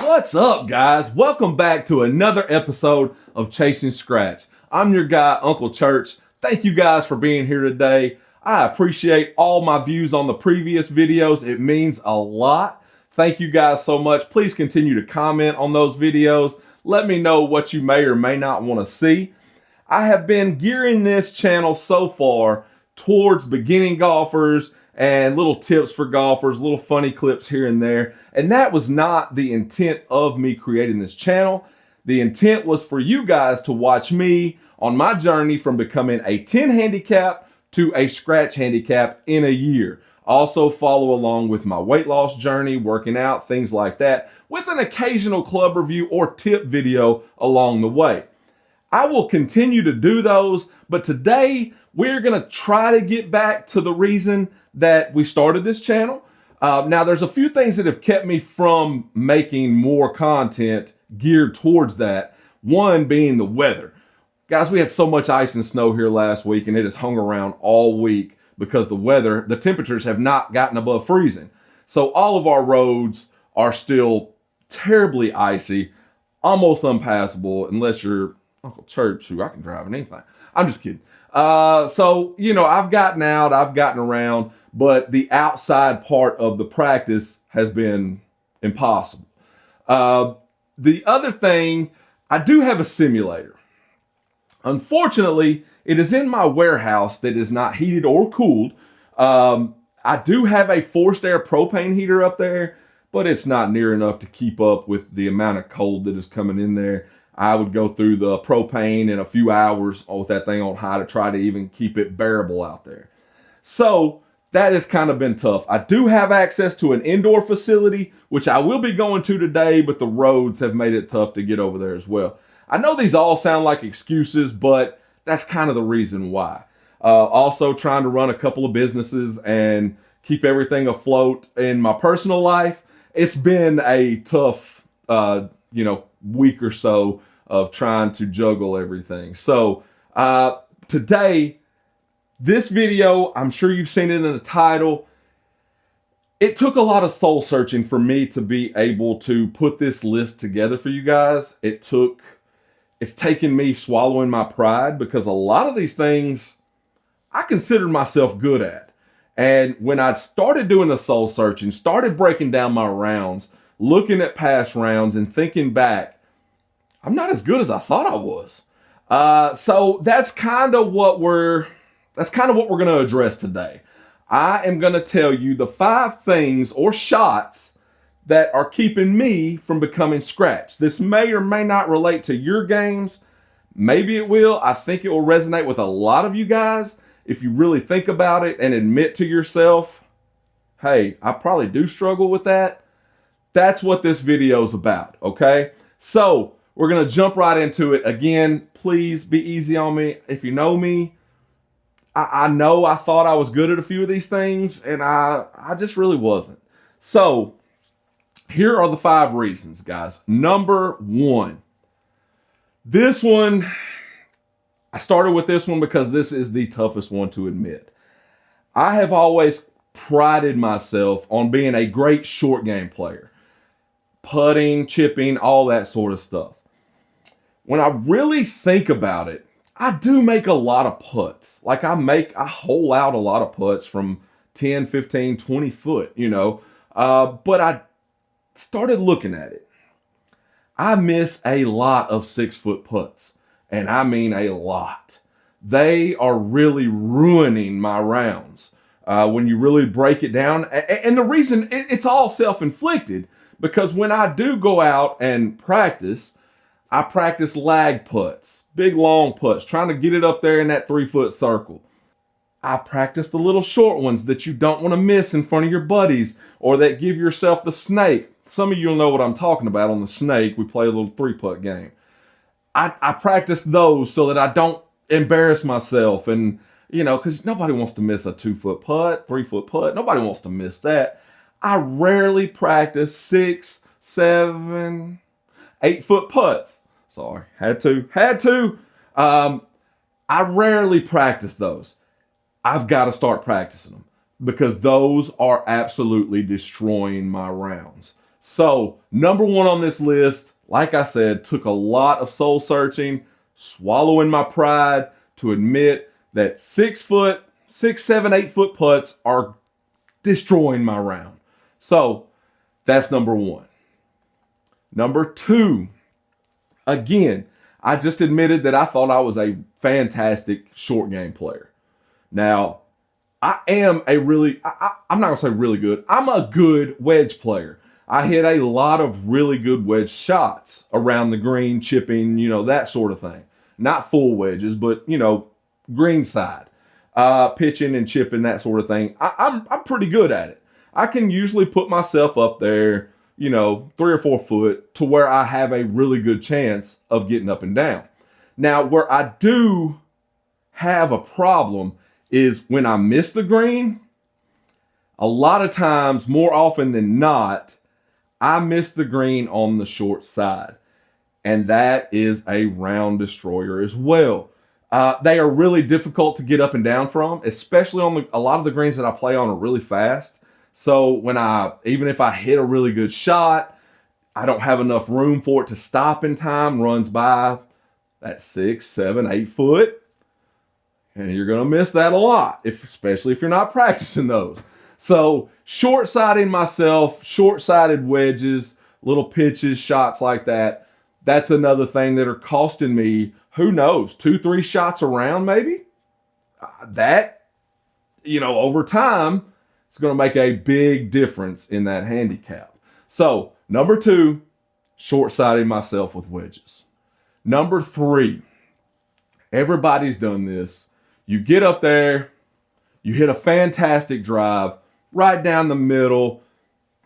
What's up, guys? Welcome back to another episode of Chasing Scratch. I'm your guy, Uncle Church. Thank you guys for being here today. I appreciate all my views on the previous videos. It means a lot. Thank you guys so much. Please continue to comment on those videos. Let me know what you may or may not want to see. I have been gearing this channel so far towards beginning golfers and little tips for golfers, little funny clips here and there. And that was not the intent of me creating this channel. The intent was for you guys to watch me on my journey from becoming a 10 handicap to a scratch handicap in a year. Also follow along with my weight loss journey, working out, things like that, with an occasional club review or tip video along the way. I will continue to do those, but today we're going to try to get back to the reason that we started this channel. Now, there's a few things that have kept me from making more content geared towards that. One being the weather. Guys, we had so much ice and snow here last week, and it has hung around all week because the temperatures have not gotten above freezing. So all of our roads are still terribly icy, almost unpassable, unless you're Uncle Church, who I can drive in anything. I'm just kidding. So, I've gotten out, I've gotten around, but the outside part of the practice has been impossible. The other thing, I do have a simulator. Unfortunately, it is in my warehouse that is not heated or cooled. I do have a forced air propane heater up there, but it's not near enough to keep up with the amount of cold that is coming in there. I would go through the propane in a few hours with that thing on high to try to even keep it bearable out there. So that has kind of been tough. I do have access to an indoor facility, which I will be going to today, but the roads have made it tough to get over there as well. I know these all sound like excuses, but that's kind of the reason why. Also trying to run a couple of businesses and keep everything afloat in my personal life. It's been a tough, week or so of trying to juggle everything. So today, this video, I'm sure you've seen it in the title. It took a lot of soul searching for me to be able to put this list together for you guys. It's taken me swallowing my pride, because a lot of these things I considered myself good at. And when I started doing the soul searching, started breaking down my rounds, looking at past rounds and thinking back, I'm not as good as I thought I was. So that's kind of what we're going to address today. I am going to tell you the 5 things or shots that are keeping me from becoming scratch. This may or may not relate to your games. Maybe it will. I think it will resonate with a lot of you guys if you really think about it and admit to yourself, hey, I probably do struggle with that. That's what this video is about, okay? So we're going to jump right into it. Again, please be easy on me. If you know me, I know I thought I was good at a few of these things, and I just really wasn't. So here are the 5 reasons, guys. Number 1. This one, I started with this one because this is the toughest one to admit. I have always prided myself on being a great short game player. Putting, chipping, all that sort of stuff. When I really think about it, I do make a lot of putts. Like I hole out a lot of putts from 10, 15, 20 foot, but I started looking at it. I miss a lot of 6-foot putts, and I mean a lot. They are really ruining my rounds when you really break it down. And the reason, it's all self-inflicted, because when I do go out and practice, I practice lag putts, big long putts, trying to get it up there in that 3-foot circle. I practice the little short ones that you don't want to miss in front of your buddies, or that give yourself the snake. Some of you will know what I'm talking about on the snake. We play a little 3-putt game. I practice those so that I don't embarrass myself, and because nobody wants to miss a 2-foot putt, 3-foot putt. Nobody wants to miss that. I rarely practice 6, 7, 8-foot putts. Sorry, had to. I rarely practice those. I've got to start practicing them, because those are absolutely destroying my rounds. So, number one on this list, like I said, took a lot of soul searching, swallowing my pride to admit that 6-foot, 6, 7, 8-foot putts are destroying my round. So, that's number one. Number two, again, I just admitted that I thought I was a fantastic short game player. Now, I am I'm not going to say really good. I'm a good wedge player. I hit a lot of really good wedge shots around the green, chipping, that sort of thing. Not full wedges, but, green side, pitching and chipping, that sort of thing. I'm pretty good at it. I can usually put myself up there, 3 or 4 foot to where I have a really good chance of getting up and down. Now, where I do have a problem is when I miss the green, a lot of times, more often than not, I miss the green on the short side. And that is a round destroyer as well. They are really difficult to get up and down from, especially on a lot of the greens that I play on are really fast. So even if I hit a really good shot, I don't have enough room for it to stop in time, runs by that 6, 7, 8 foot. And you're going to miss that a lot, especially if you're not practicing those. So short-siding myself, short-sided wedges, little pitches, shots like that, that's another thing that are costing me, who knows, 2, 3 shots around maybe? Over time, it's going to make a big difference in that handicap. So, number 2, short-siding myself with wedges. Number 3, everybody's done this. You get up there, you hit a fantastic drive right down the middle.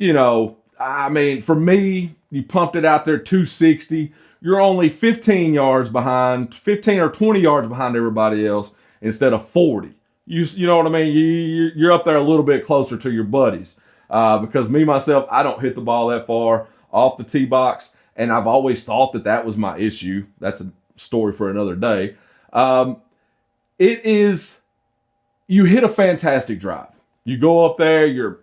For me, you pumped it out there 260. You're only 15 yards behind, 15 or 20 yards behind everybody else instead of 40. You know what I mean? You're up there a little bit closer to your buddies. Because myself, I don't hit the ball that far off the tee box. And I've always thought that was my issue. That's a story for another day. You hit a fantastic drive. You go up there, you're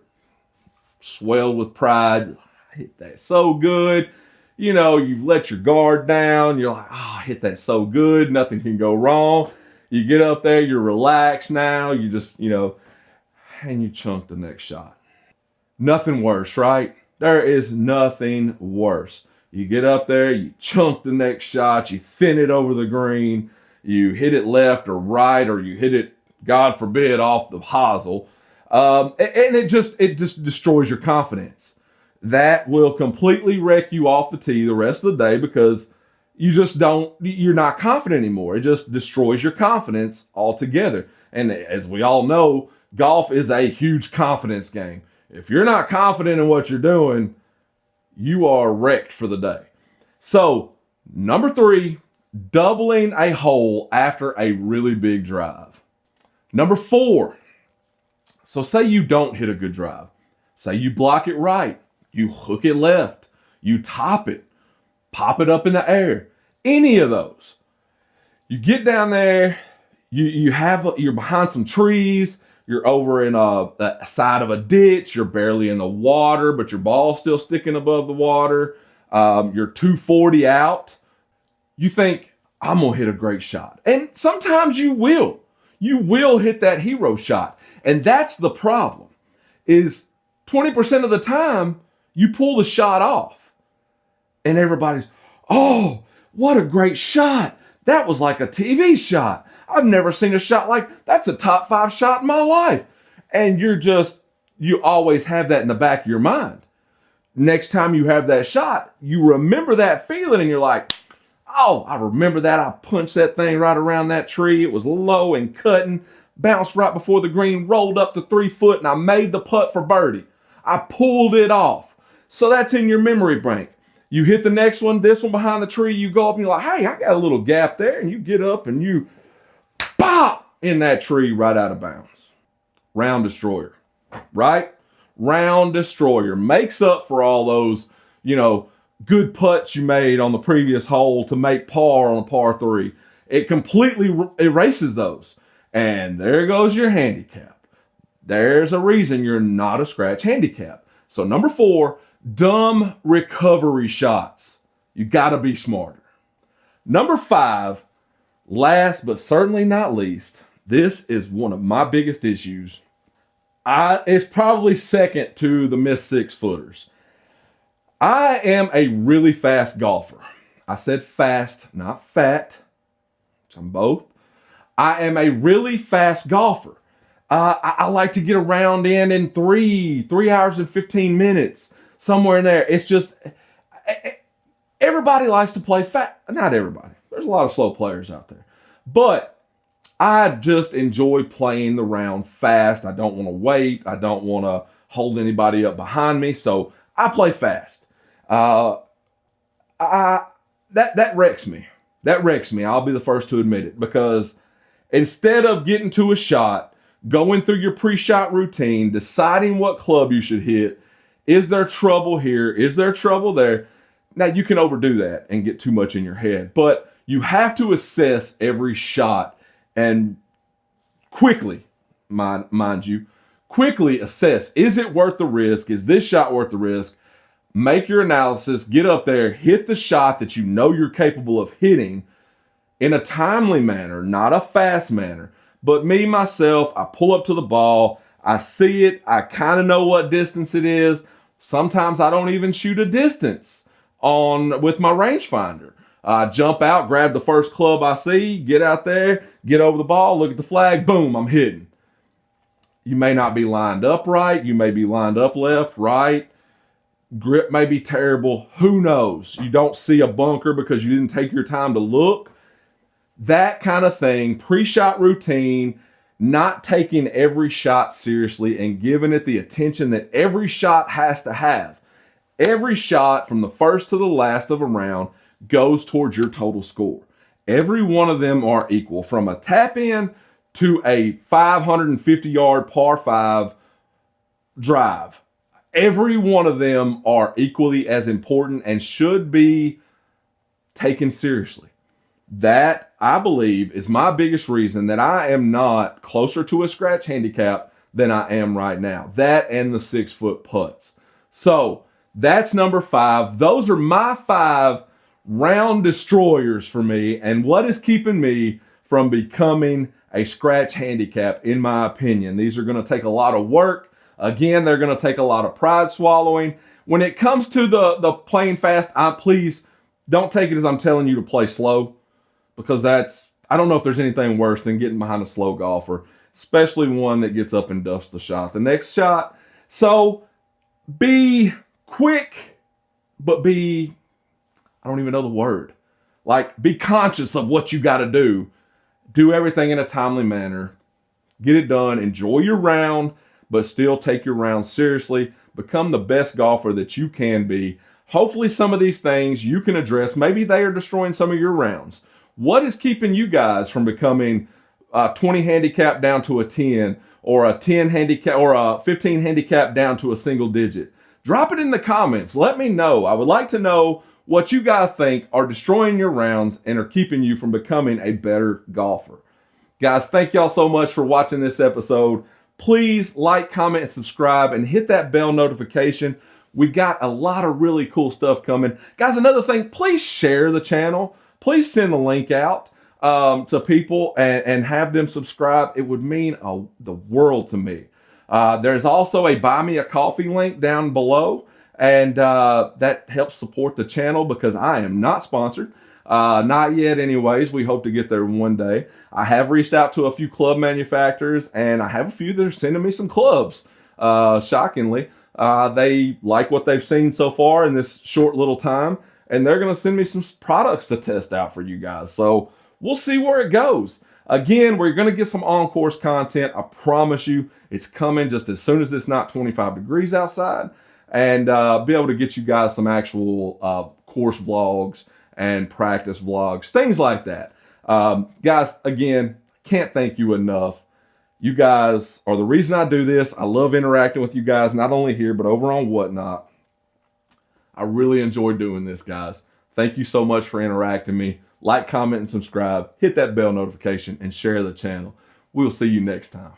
swelled with pride. I hit that so good. You've let your guard down. You're like, I hit that so good. Nothing can go wrong. You get up there, you're relaxed now. You just, and you chunk the next shot. Nothing worse, right? There is nothing worse. You get up there, you chunk the next shot, you thin it over the green, you hit it left or right, or you hit it, God forbid, off the hosel. And it just destroys your confidence. That will completely wreck you off the tee the rest of the day because you're not confident anymore. It just destroys your confidence altogether. And as we all know, golf is a huge confidence game. If you're not confident in what you're doing, you are wrecked for the day. So, number 3, doubling a hole after a really big drive. Number 4, so say you don't hit a good drive. Say you block it right. You hook it left. You top it. Pop it up in the air. Any of those. You get down there. You're behind some trees. You're over in a side of a ditch. You're barely in the water, but your ball's still sticking above the water. You're 240 out. You think, I'm going to hit a great shot. And sometimes you will. You will hit that hero shot. And that's the problem, is 20% of the time, you pull the shot off. And everybody's, oh, what a great shot. That was like a TV shot. I've never seen a shot that's a top 5 shot in my life. And you always have that in the back of your mind. Next time you have that shot, you remember that feeling and you're like, oh, I remember that. I punched that thing right around that tree. It was low and cutting, bounced right before the green, rolled up to 3 foot, and I made the putt for birdie. I pulled it off. So that's in your memory bank. You hit the next one, this one behind the tree, you go up and you're like, hey, I got a little gap there. And you get up and you pop in that tree right out of bounds. Round destroyer, right? Round destroyer makes up for all those, good putts you made on the previous hole to make par on a par 3. It completely erases those. And there goes your handicap. There's a reason you're not a scratch handicap. So number 4, Dumb recovery shots. You got to be smarter. Number 5, last but certainly not least, this is one of my biggest issues. It's probably second to the missed 6-footers. I am a really fast golfer. I said fast, not fat, which I'm both. I am a really fast golfer. I like to get around in 3 hours and 15 minutes, somewhere in there. It's just, everybody likes to play fast. Not everybody. There's a lot of slow players out there. But I just enjoy playing the round fast. I don't want to wait. I don't want to hold anybody up behind me. So I play fast. That wrecks me. That wrecks me. I'll be the first to admit it, because instead of getting to a shot, going through your pre-shot routine, deciding what club you should hit, is there trouble here? Is there trouble there? Now, you can overdo that and get too much in your head, but you have to assess every shot and quickly, mind you, quickly assess, is it worth the risk? Is this shot worth the risk? Make your analysis, get up there, hit the shot that you know you're capable of hitting in a timely manner, not a fast manner. But me, myself, I pull up to the ball, I see it, I kind of know what distance it is. Sometimes I don't even shoot a distance with my rangefinder. I jump out, grab the first club I see, get out there, get over the ball, look at the flag, boom, I'm hitting. You may not be lined up right, you may be lined up left, right. Grip may be terrible, who knows? You don't see a bunker because you didn't take your time to look. That kind of thing, pre-shot routine, not taking every shot seriously and giving it the attention that every shot has to have. Every shot from the first to the last of a round goes towards your total score. Every one of them are equal, from a tap in to a 550-yard par 5 drive. Every one of them are equally as important and should be taken seriously. That, I believe, is my biggest reason that I am not closer to a scratch handicap than I am right now. That and the 6-foot putts. So that's number 5. Those are my 5 round destroyers for me, and what is keeping me from becoming a scratch handicap, in my opinion. These are going to take a lot of work. Again, they're going to take a lot of pride swallowing. When it comes to the playing fast, please don't take it as I'm telling you to play slow, because I don't know if there's anything worse than getting behind a slow golfer, especially one that gets up and dusts the shot. The next shot. So be quick, but I don't even know the word. Like, be conscious of what you got to do. Do everything in a timely manner. Get it done. Enjoy your round, but still take your round seriously. Become the best golfer that you can be. Hopefully some of these things you can address. Maybe they are destroying some of your rounds. What is keeping you guys from becoming 20 handicap down to a 10, or a 10 handicap, or a 15 handicap down to a single digit? Drop it in the comments. Let me know. I would like to know what you guys think are destroying your rounds and are keeping you from becoming a better golfer. Guys, thank y'all so much for watching this episode. Please like, comment, and subscribe, and hit that bell notification. We got a lot of really cool stuff coming. Guys, another thing, please share the channel. Please send the link out to people and have them subscribe. It would mean the world to me. There's also a Buy Me a Coffee link down below, and that helps support the channel, because I am not sponsored. Not yet anyways. We hope to get there one day. I have reached out to a few club manufacturers, and I have a few that are sending me some clubs. Shockingly, they like what they've seen so far in this short little time, and they're going to send me some products to test out for you guys. So we'll see where it goes. Again, we're going to get some on-course content. I promise you it's coming just as soon as it's not 25 degrees outside, and be able to get you guys some actual course vlogs and practice vlogs, things like that. Guys, again, can't thank you enough. You guys are the reason I do this. I love interacting with you guys, not only here, but over on Whatnot. I really enjoy doing this, guys. Thank you so much for interacting with me. Like, comment, and subscribe. Hit that bell notification and share the channel. We'll see you next time.